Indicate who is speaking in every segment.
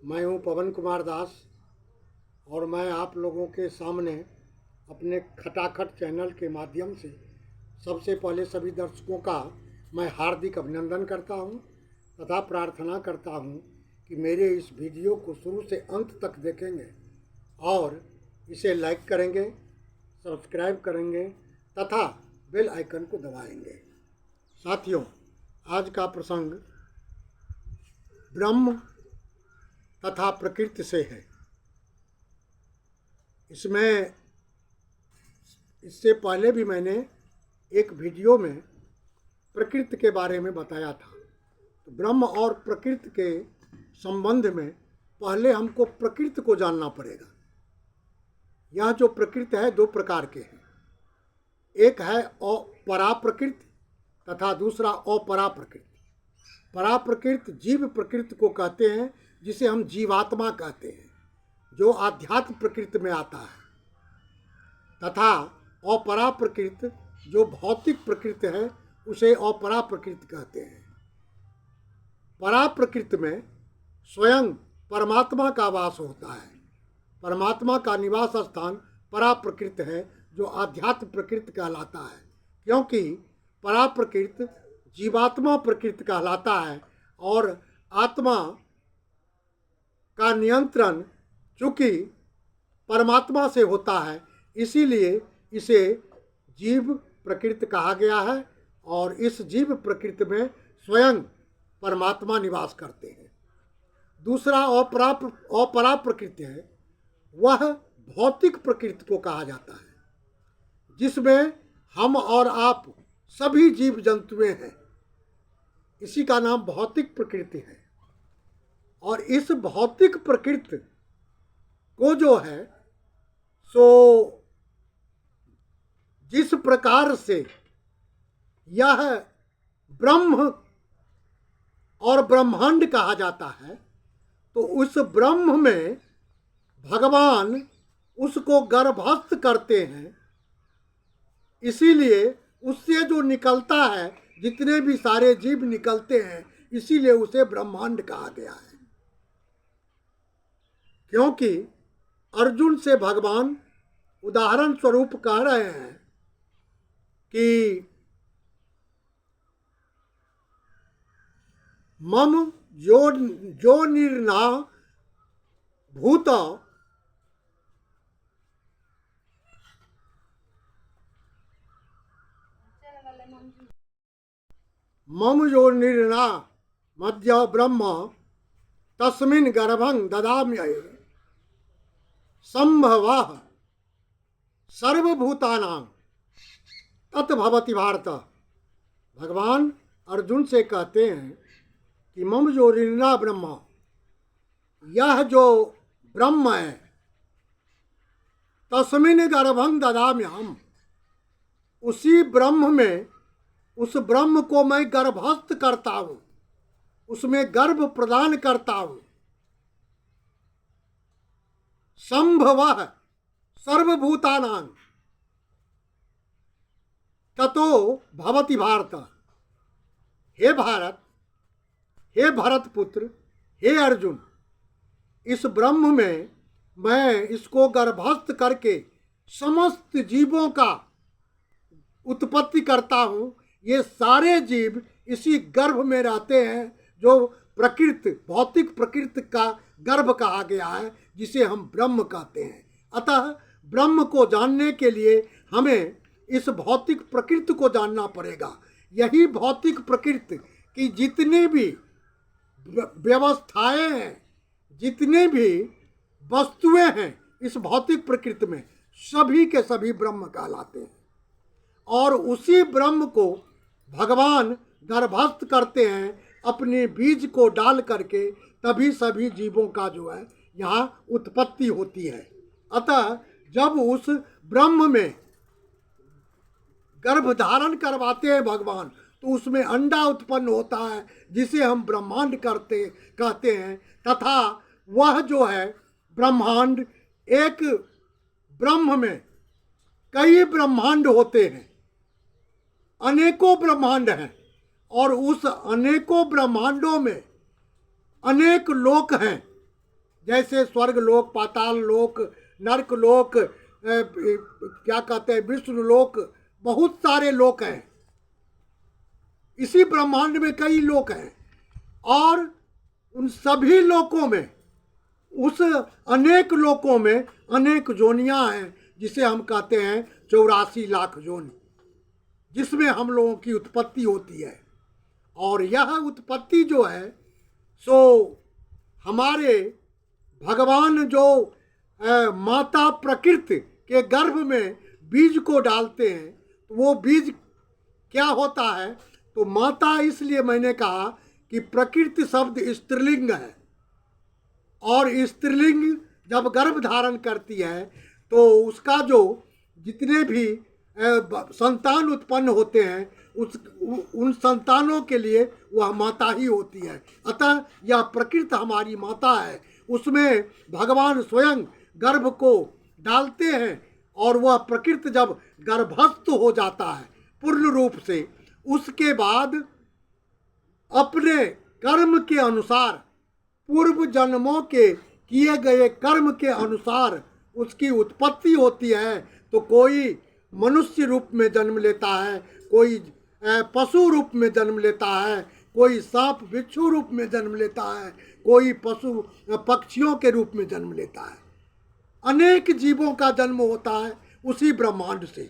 Speaker 1: मैं हूं पवन कुमार दास और मैं आप लोगों के सामने अपने खटाखट चैनल के माध्यम से सबसे पहले सभी दर्शकों का मैं हार्दिक अभिनंदन करता हूं तथा प्रार्थना करता हूं कि मेरे इस वीडियो को शुरू से अंत तक देखेंगे और इसे लाइक करेंगे, सब्सक्राइब करेंगे तथा बेल आइकन को दबाएंगे। साथियों, आज का प्रसंग ब्रह्म तथा प्रकृति से है। इससे पहले भी मैंने एक वीडियो में प्रकृति के बारे में बताया था। तो ब्रह्म और प्रकृति के संबंध में पहले हमको प्रकृति को जानना पड़ेगा। यह जो प्रकृति है दो प्रकार के हैं, एक है परा प्रकृति तथा दूसरा अपरा प्रकृति। परा प्रकृति जीव प्रकृति को कहते हैं, जिसे हम जीवात्मा कहते हैं, जो आध्यात्म प्रकृति में आता है, तथा अपरा प्रकृति जो भौतिक प्रकृति है उसे अपरा प्रकृति कहते हैं। परा प्रकृति में स्वयं परमात्मा का वास होता है। परमात्मा का निवास स्थान परा प्रकृति है, जो आध्यात्म प्रकृति कहलाता है, क्योंकि परा प्रकृति जीवात्मा प्रकृति कहलाता है और आत्मा का नियंत्रण चूँकि परमात्मा से होता है, इसीलिए इसे जीव प्रकृति कहा गया है और इस जीव प्रकृति में स्वयं परमात्मा निवास करते हैं। दूसरा अपरा प्रकृति है, वह भौतिक प्रकृति को कहा जाता है, जिसमें हम और आप सभी जीव जंतुएं हैं। इसी का नाम भौतिक प्रकृति है। और इस भौतिक प्रकृति को जो है सो जिस प्रकार से यह ब्रह्म और ब्रह्मांड कहा जाता है, तो उस ब्रह्म में भगवान उसको गर्भस्थ करते हैं। इसीलिए उससे जो निकलता है, जितने भी सारे जीव निकलते हैं, इसीलिए उसे ब्रह्मांड कहा गया है। क्योंकि अर्जुन से भगवान उदाहरण स्वरूप कह रहे हैं कि मम जो निर्ना भूत मम जो निर्णा मध्य ब्रह्म तस्मिन् गर्भं ददाम्यये संभवः सर्वभूतानां तद्भवति भारत। भगवान अर्जुन से कहते हैं कि मम जो निर्णा ब्रह्म, यह जो ब्रह्म है, तस्मिन् गर्भं ददाम्यहम्, उसी ब्रह्म में, उस ब्रह्म को मैं गर्भस्थ करता हूँ, उसमें गर्भ प्रदान करता हूँ। संभवः सर्वभूतानां ततो भवति भारत। हे भारत, हे भरत पुत्र, हे अर्जुन, इस ब्रह्म में मैं इसको गर्भस्थ करके समस्त जीवों का उत्पत्ति करता हूँ। ये सारे जीव इसी गर्भ में रहते हैं, जो प्रकृति, भौतिक प्रकृति का गर्भ कहा गया है, जिसे हम ब्रह्म कहते हैं। अतः ब्रह्म को जानने के लिए हमें इस भौतिक प्रकृति को जानना पड़ेगा। यही भौतिक प्रकृति की जितनी भी व्यवस्थाएं हैं, जितनी भी वस्तुएं हैं इस भौतिक प्रकृति में, सभी के सभी ब्रह्म कहलाते हैं। और उसी ब्रह्म को भगवान गर्भस्थ करते हैं अपने बीज को डाल करके, तभी सभी जीवों का जो है यहाँ उत्पत्ति होती है। अतः जब उस ब्रह्म में गर्भ धारण करवाते हैं भगवान, तो उसमें अंडा उत्पन्न होता है, जिसे हम ब्रह्मांड कहते हैं। तथा वह जो है ब्रह्मांड, एक ब्रह्म में कई ब्रह्मांड होते हैं, अनेकों ब्रह्मांड हैं, और उस अनेकों ब्रह्मांडों में अनेक लोक हैं। जैसे स्वर्ग लोक, पाताल लोक, नरक लोक, क्या कहते हैं, विष्णु लोक, बहुत सारे लोक हैं। इसी ब्रह्मांड में कई लोक हैं और उन सभी लोकों में, उस अनेक लोकों में अनेक जोनियां हैं, जिसे हम कहते हैं 84 लाख जोनि, जिसमें हम लोगों की उत्पत्ति होती है। और यह उत्पत्ति जो है सो हमारे भगवान जो माता प्रकृति के गर्भ में बीज को डालते हैं, तो वो बीज क्या होता है, तो माता इसलिए मैंने कहा कि प्रकृति शब्द स्त्रीलिंग है, और स्त्रीलिंग जब गर्भ धारण करती है तो उसका जो जितने भी संतान उत्पन्न होते हैं उन संतानों के लिए वह माता ही होती है। अतः यह प्रकृति हमारी माता है। उसमें भगवान स्वयं गर्भ को डालते हैं और वह प्रकृति जब गर्भस्थ हो जाता है पूर्ण रूप से, उसके बाद अपने कर्म के अनुसार, पूर्व जन्मों के किए गए कर्म के अनुसार उसकी उत्पत्ति होती है। तो कोई मनुष्य रूप में जन्म लेता है, कोई पशु रूप में जन्म लेता है, कोई सांप बिच्छू रूप में जन्म लेता है, कोई पशु पक्षियों के रूप में जन्म लेता है। अनेक जीवों का जन्म होता है उसी ब्रह्मांड से,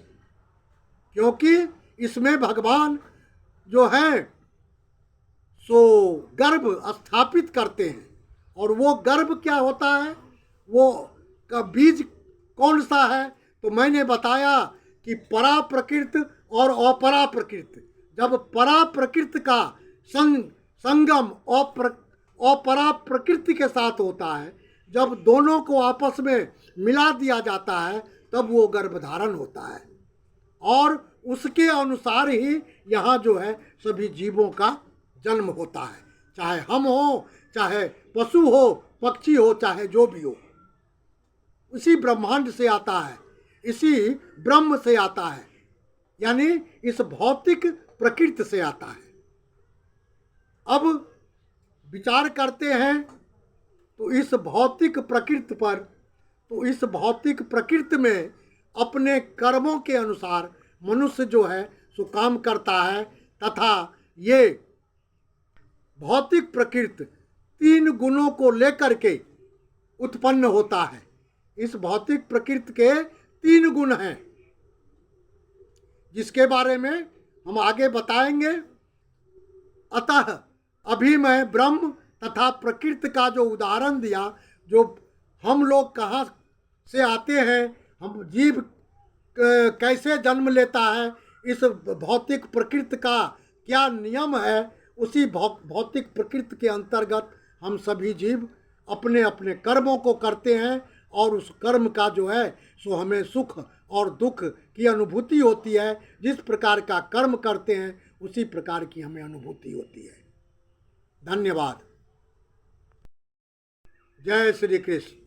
Speaker 1: क्योंकि इसमें भगवान जो है सो गर्भ स्थापित करते हैं। और वो गर्भ क्या होता है, वो का बीज कौन सा है, तो मैंने बताया कि परा प्रकृति और अपरा प्रकृति। जब परा प्रकृति का संगम अपरा प्रकृति के साथ होता है, जब दोनों को आपस में मिला दिया जाता है, तब वो गर्भधारण होता है। और उसके अनुसार ही यहाँ जो है सभी जीवों का जन्म होता है, चाहे हम हो, चाहे पशु हो, पक्षी हो, चाहे जो भी हो। इसी ब्रह्मांड से आता है, इसी ब्रह्म से आता है, यानी इस भौतिक प्रकृति से आता है। अब विचार करते हैं तो इस भौतिक प्रकृति पर, तो इस भौतिक प्रकृति में अपने कर्मों के अनुसार मनुष्य जो है सो काम करता है, तथा ये भौतिक प्रकृति 3 गुणों को लेकर के उत्पन्न होता है। इस भौतिक प्रकृति के 3 गुण हैं, जिसके बारे में हम आगे बताएंगे। अतः अभी मैं ब्रह्म तथा प्रकृति का जो उदाहरण दिया, जो हम लोग कहाँ से आते हैं, हम जीव कैसे जन्म लेता है, इस भौतिक प्रकृति का क्या नियम है, उसी भौतिक प्रकृति के अंतर्गत हम सभी जीव अपने अपने कर्मों को करते हैं, और उस कर्म का जो है सो हमें सुख और दुख की अनुभूति होती है। जिस प्रकार का कर्म करते हैं उसी प्रकार की हमें अनुभूति होती है। धन्यवाद। जय श्री कृष्ण।